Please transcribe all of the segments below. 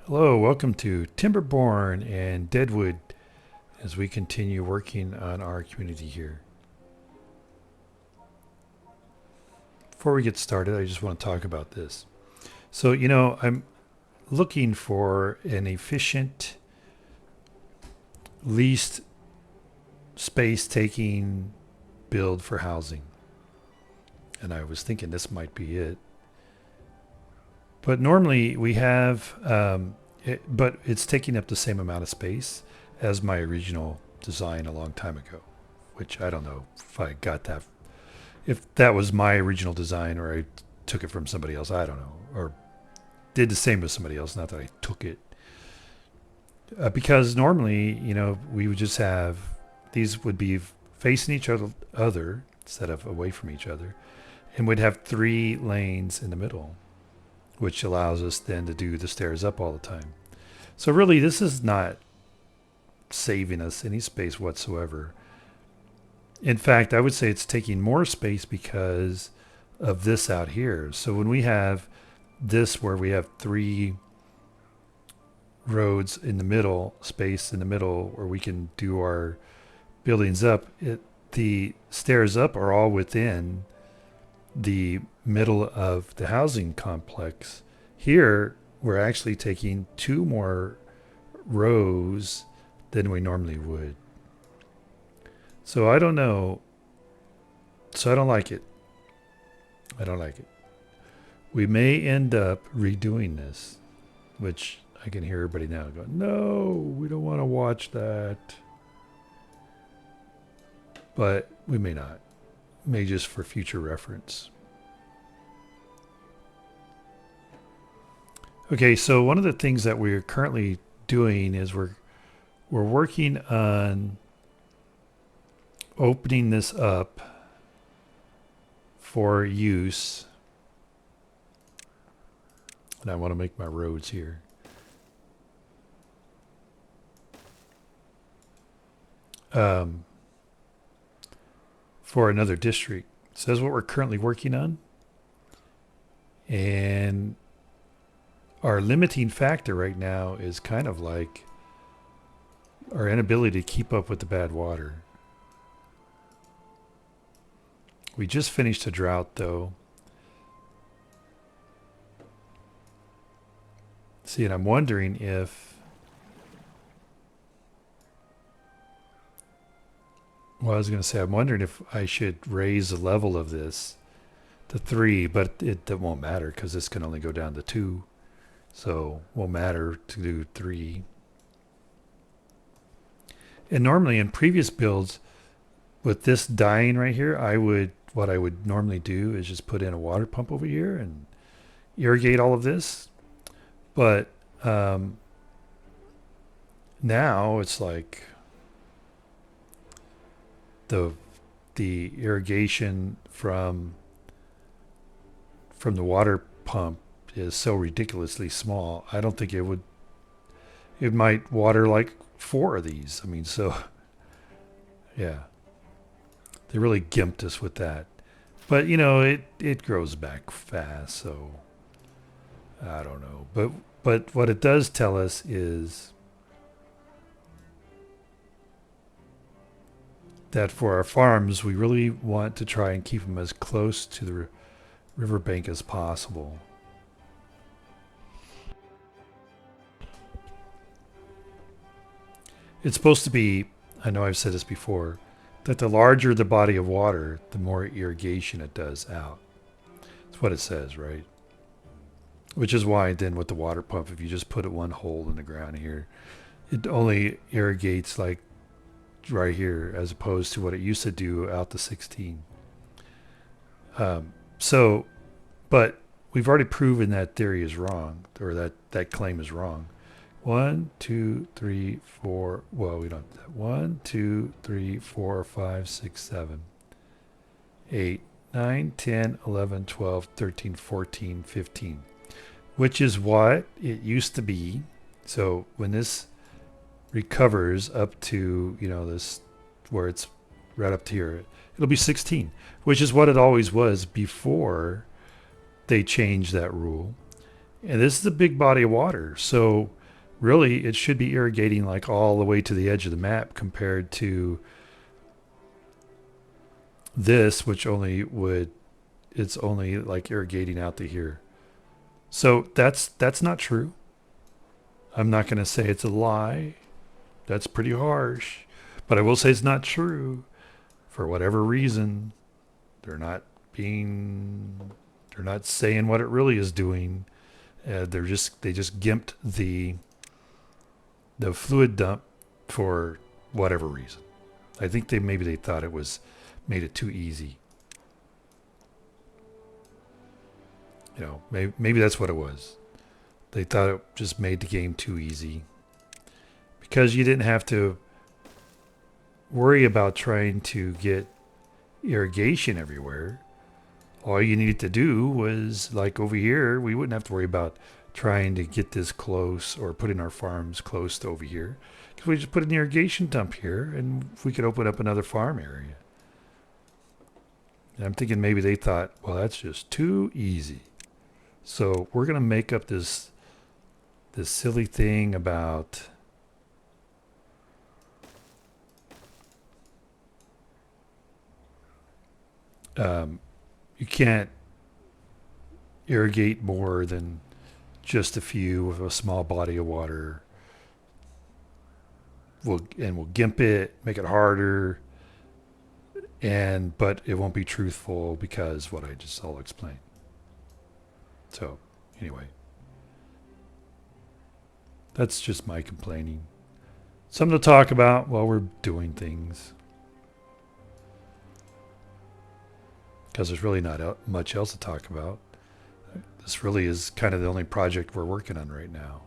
Hello, welcome to Timberborn and Deadwood as we continue working on our community here. Before we get started, I just want to talk about this. So, I'm looking for an efficient, least space taking build for housing. And I was thinking this might be it. But normally we have, but it's taking up the same amount of space as my original design a long time ago, which I don't know if I got that, if that was my original design or I took it from somebody else. I don't know, or did the same with somebody else. Not that I took it, because normally, we would just have these would be facing each other instead of away from each other, and we'd have three lanes in the middle, which allows us then to do the stairs up all the time. So really, this is not saving us any space whatsoever. In fact, I would say it's taking more space because of this out here. So when we have this where we have three roads in the middle, space in the middle where we can do our buildings up, the stairs up are all within the middle of the housing complex. Here, we're actually taking two more rows than we normally would. So I don't know. So I don't like it. I don't like it. We may end up redoing this, which I can hear everybody now go, no, we don't want to watch that. But we may not. May just for future reference. Okay, so one of the things that we're currently doing is we're working on opening this up for use. And I want to make my roads here. For another district. So that's what we're currently working on. And our limiting factor right now is kind of like our inability to keep up with the bad water. We just finished a drought, though. See, and I'm wondering if, well, I was going to say, I'm wondering if I should raise the level of this to 3, but it won't matter because this can only go down to 2. So won't matter to do 3. And normally in previous builds, with this dying right here, what I would normally do is just put in a water pump over here and irrigate all of this. But now it's like the irrigation from the water pump is so ridiculously small. I don't think it might water like 4 of these. I mean, so yeah, they really gimped us with that. But it grows back fast, so I don't know. But what it does tell us is that for our farms, we really want to try and keep them as close to the riverbank as possible. It's supposed to be, I know I've said this before, that the larger the body of water, the more irrigation it does out. That's what it says, right? Which is why then with the water pump, if you just put it one hole in the ground here, it only irrigates like right here as opposed to what it used to do out to 16. So, but we've already proven that theory is wrong, or that claim is wrong. 1, 2, 3, 4. Well, we don't have that. 1, 2, 3, 4, 5, 6, 7, 8, 9, 10, 11, 12, 13, 14, 15, which is what it used to be. So when this recovers up to, this where it's right up to here, it'll be 16, which is what it always was before they changed that rule. And this is a big body of water. So really it should be irrigating like all the way to the edge of the map compared to this, which only would it's only like irrigating out to here. So that's not true. I'm not going to say it's a lie. That's pretty harsh. But I will say it's not true. For whatever reason, they're not being they're not saying what it really is doing. They just gimped the fluid dump for whatever reason. I think maybe they thought it was made it too easy. You know, maybe that's what it was. They thought it just made the game too easy because you didn't have to worry about trying to get irrigation everywhere. All you needed to do was, like over here, we wouldn't have to worry about trying to get this close or putting our farms close to over here. Because we just put an irrigation dump here and we could open up another farm area. And I'm thinking maybe they thought, well, that's just too easy. So we're going to make up this silly thing about you can't irrigate more than just a few of a small body of water. We'll gimp it, make it harder, but it won't be truthful because what I just all explained. So anyway, that's just my complaining. Something to talk about while we're doing things. Because there's really not much else to talk about. This really is kind of the only project we're working on right now.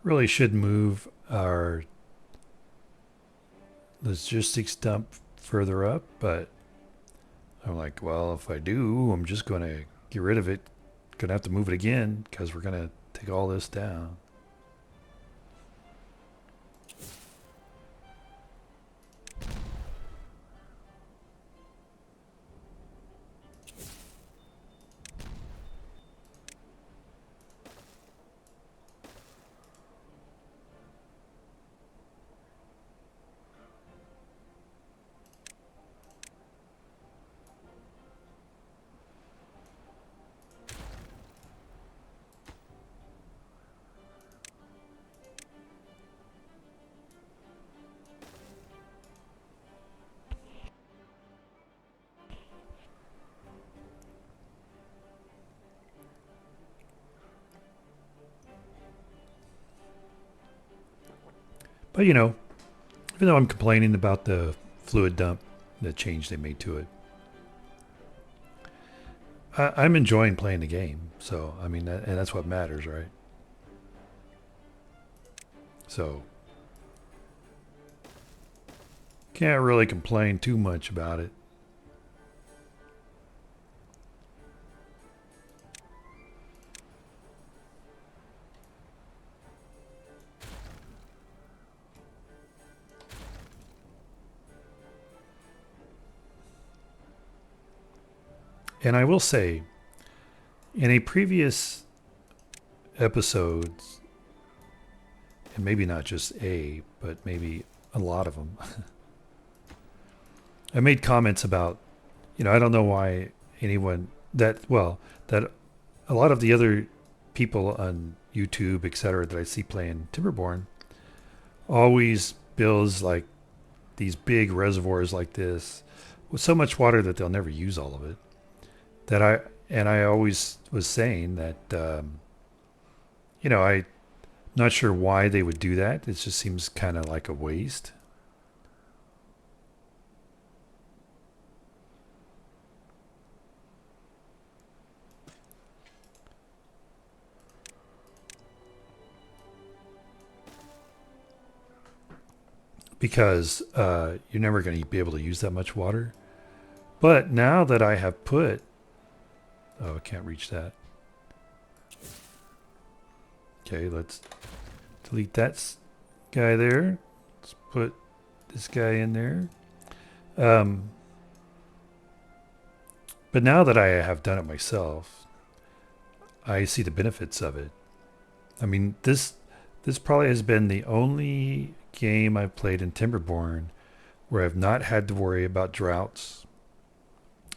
Really should move our logistics dump further up, but I'm like, well, if I do, I'm just going to get rid of it. Going to have to move it again because we're going to take all this down. But even though I'm complaining about the fluid dump, the change they made to it, I'm enjoying playing the game. So I mean, and that's what matters, right? So can't really complain too much about it. And I will say, in a previous episodes, and maybe not just but maybe a lot of them, I made comments about, I don't know why anyone that a lot of the other people on YouTube, etc., that I see playing Timberborn always builds like these big reservoirs like this with so much water that they'll never use all of it. That I always was saying that I'm not sure why they would do that. It just seems kind of like a waste. Because you're never going to be able to use that much water. But now that I have put, I can't reach that. Okay, let's delete that guy there. Let's put this guy in there. But now that I have done it myself, I see the benefits of it. I mean, this probably has been the only game I've played in Timberborn where I've not had to worry about droughts,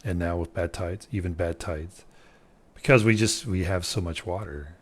and now with bad tides, even bad tides, because we have so much water.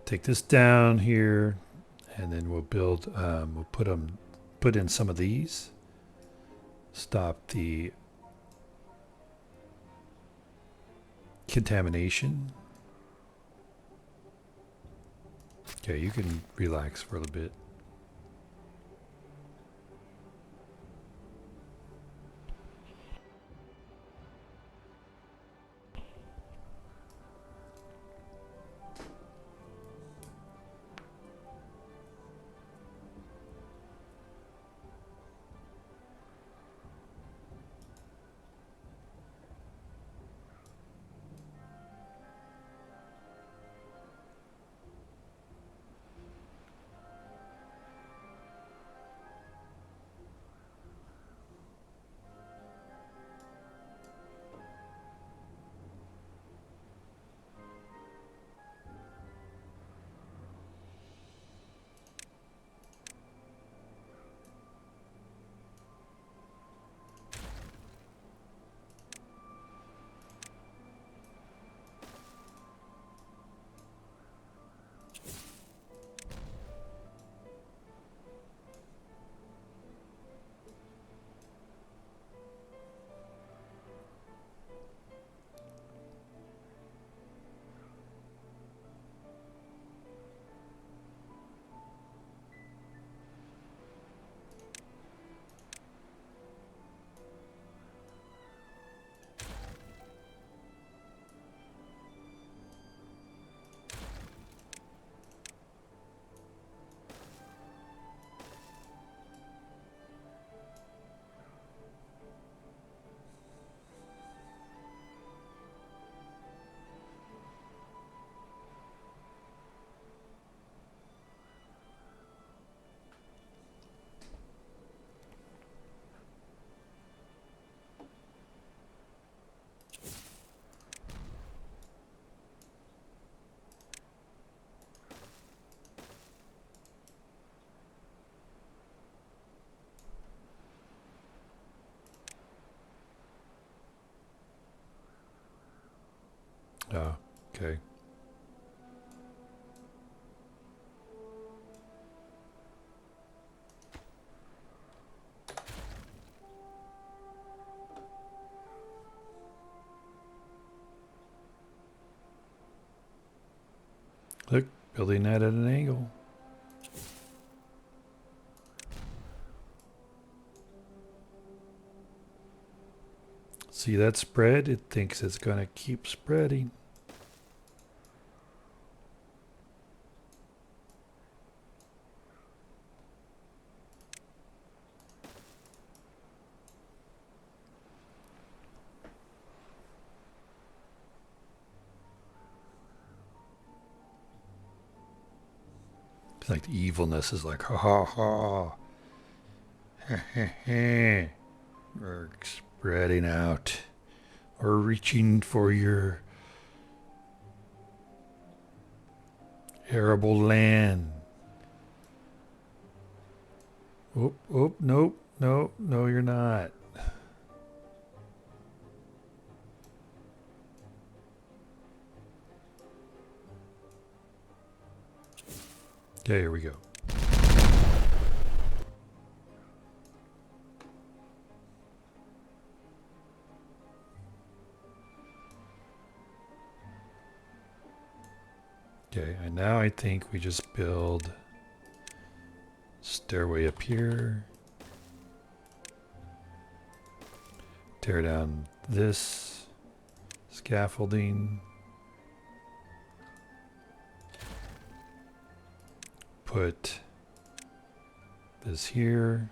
take this down here, and then we'll build. We'll put in some of these. Stop the contamination. Okay, you can relax for a little bit. Oh, okay. Look, building that at an angle. See that spread? It thinks it's going to keep spreading. It's like the evilness is like, ha ha ha. We're spreading out. Or reaching for your arable land. Oh, oh, nope, no, no, you're not. Okay, here we go. Okay, and now I think we just build stairway up here. Tear down this scaffolding. Put this here.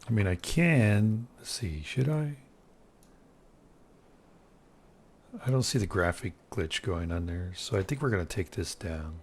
I mean, I can, let's see, should I? I don't see the graphic glitch going on there, so I think we're going to take this down.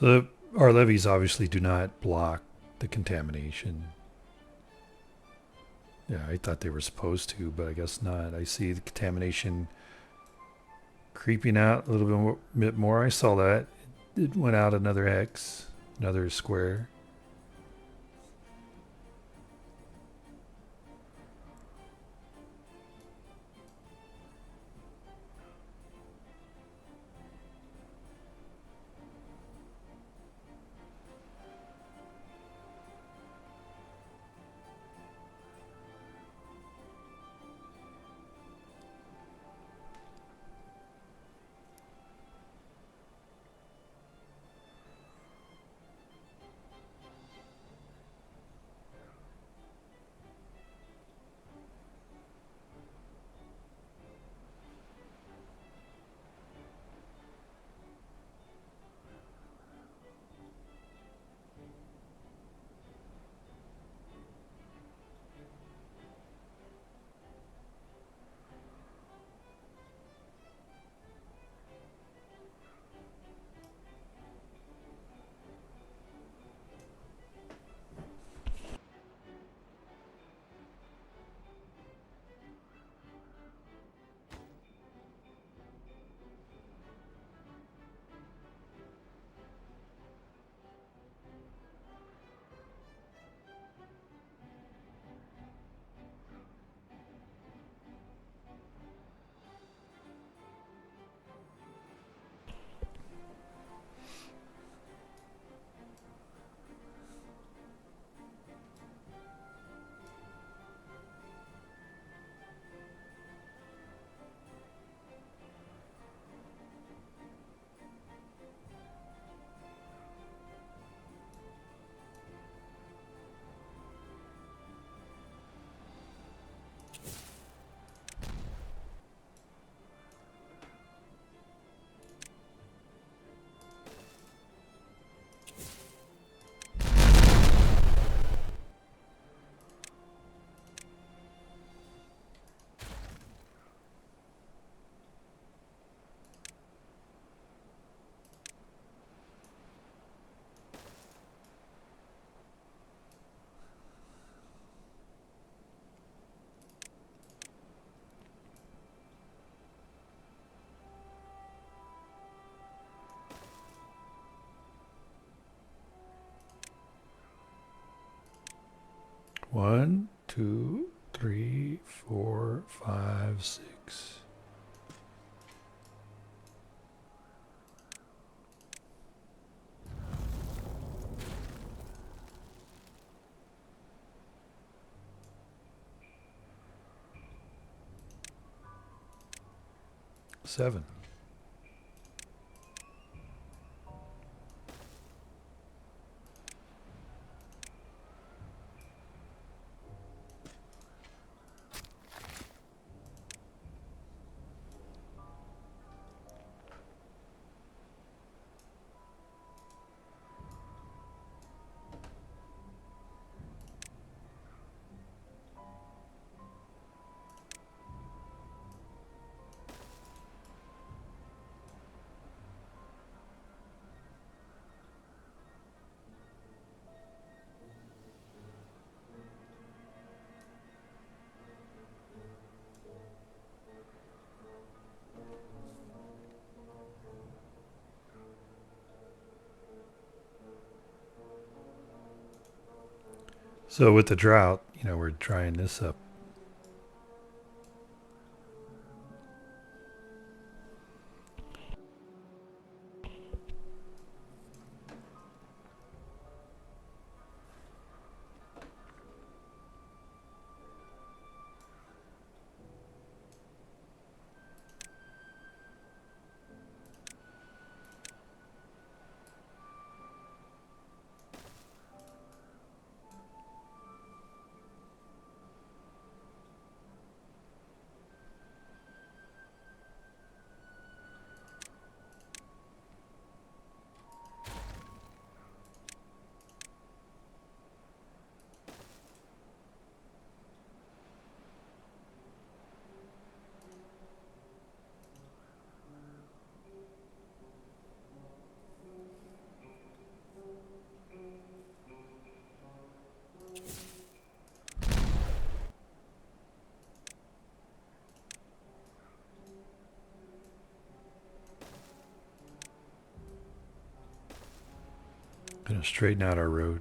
So our levees obviously do not block the contamination. Yeah, I thought they were supposed to, but I guess not. I see the contamination creeping out a little bit more. I saw that. It went out another X, another square. One, two, three, four, five, six. Seven. So with the drought, we're trying this up. Gonna straighten out our road.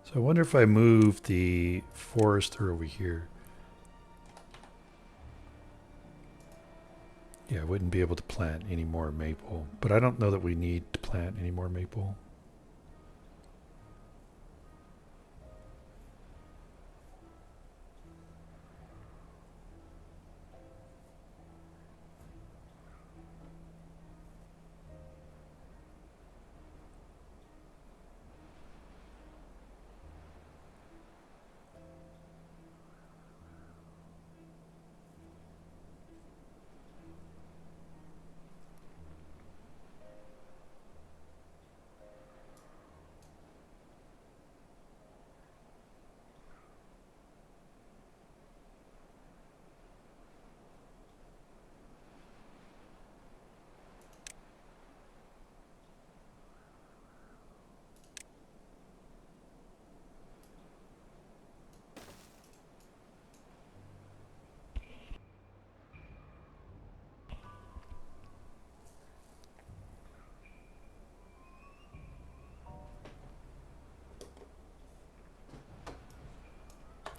So I wonder if I move the forester over here. Yeah, I wouldn't be able to plant any more maple, but I don't know that we need to plant any more maple.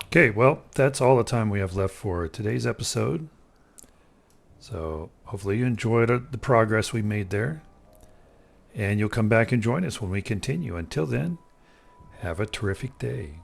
Okay, well, that's all the time we have left for today's episode. So hopefully you enjoyed the progress we made there. And you'll come back and join us when we continue. Until then, have a terrific day.